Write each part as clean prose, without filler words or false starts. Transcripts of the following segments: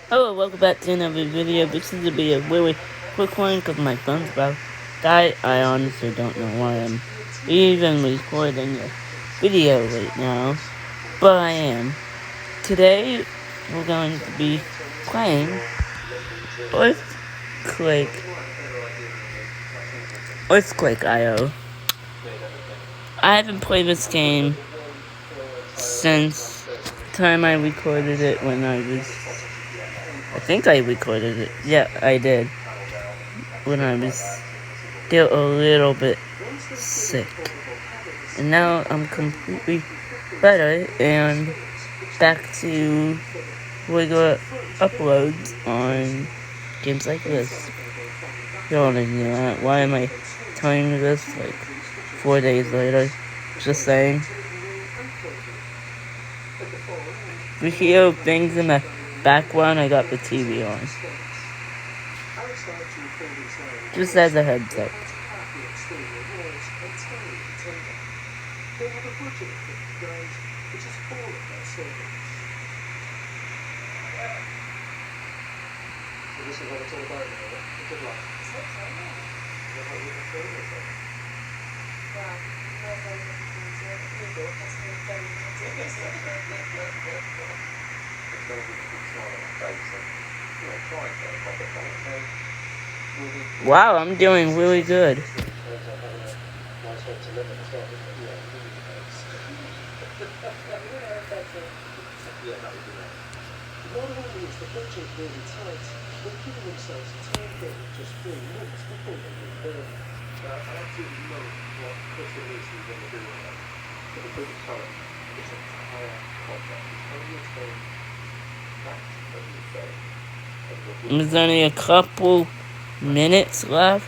Hello, welcome back to another video. This is to be a really quick one because my phone's about to die. I honestly don't know why I'm even recording a video right now, but I am. Today, we're going to be playing Earthquake, Earthquake IO. I haven't played this game since the time I recorded it when I think I recorded it. Yeah, I did. When I was still a little bit sick. And now I'm completely better and back to regular uploads on games like this. Why am I telling you this like 4 days later? Just saying. If you hear things in the background, I got the TV on. Just as a heads up. This is what it's all about now, yeah? Good luck. Wow, I'm doing really good. Not only is the budget really tight, they're giving themselves a time frame of just 3 months before they move on. I absolutely know what Chris and Lucy are going to do with that. For the big time, this entire project is only attained that of the film. There's only a couple minutes left.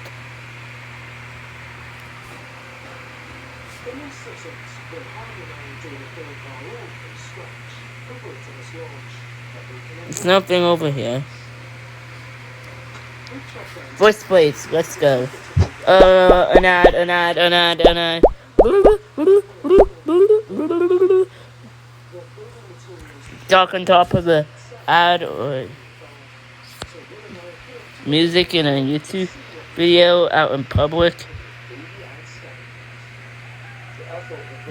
There's nothing over here. First place, let's go. An ad. Talk on top of the ad or music in a YouTube video out in public.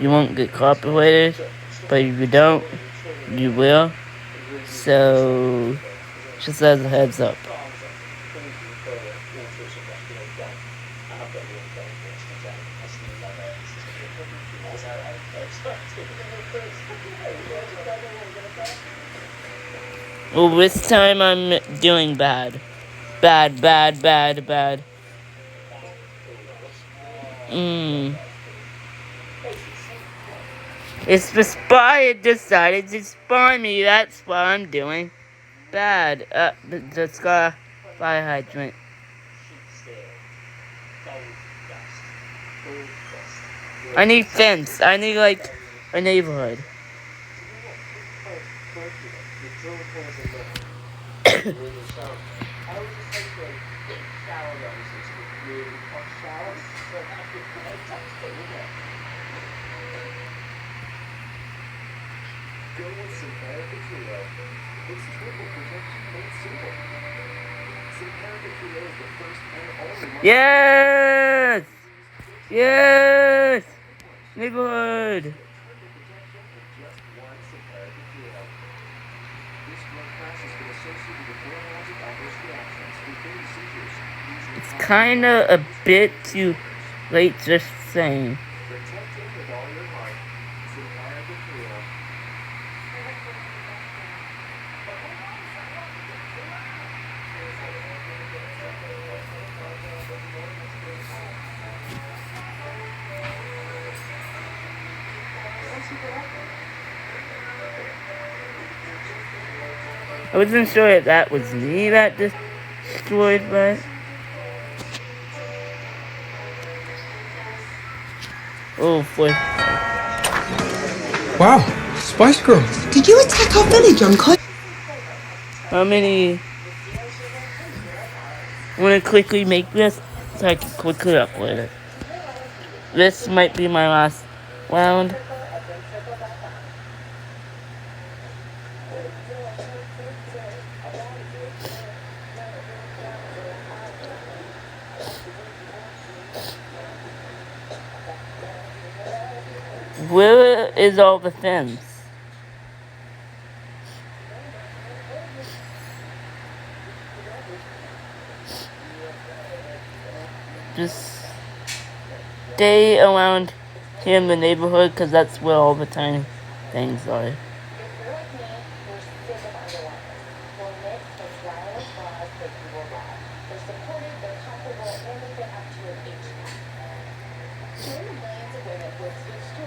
You won't get copyrighted, but if you don't, you will. So, just as a heads up. Well, this time I'm doing bad. Bad. It's the spy that decided to spy me. That's what I'm doing. Bad. The sky fire hydrant. I need fence. I need like a neighborhood. Yes! Yes! Neighborhood! It's kinda a bit too late just saying. I wasn't sure if that was me that destroyed that. Oh, boy. Wow, Spice Girl. Did you attack our village, Uncle? How many? I'm gonna quickly make this so I can quickly upload it. This might be my last round. Where is all the fence? Just stay around here in the neighborhood, because that's where all the tiny things are.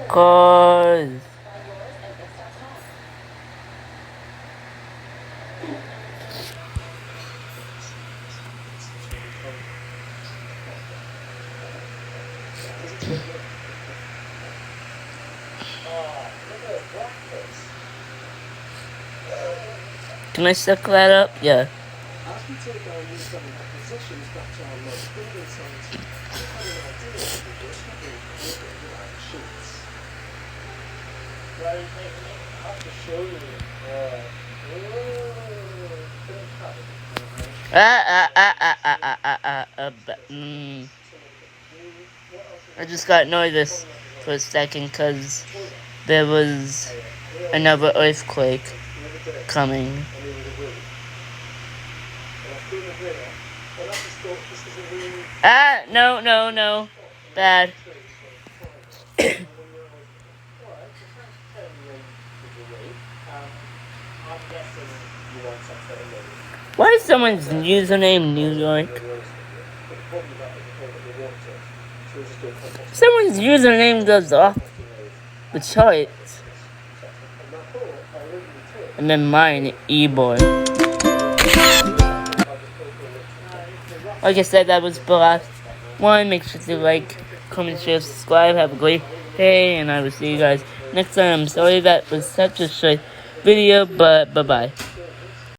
Cars. Can I suck that up? Yeah. I just got nervous for a second because there was another earthquake coming. No. Bad. Why is someone's username New York? Someone's username goes off the charts. And then mine, E-Boy. Like I said, that was the last one. Make sure to like, comment, share, subscribe. Have a great day, and I will see you guys next time. I'm sorry that was such a short video, but bye-bye.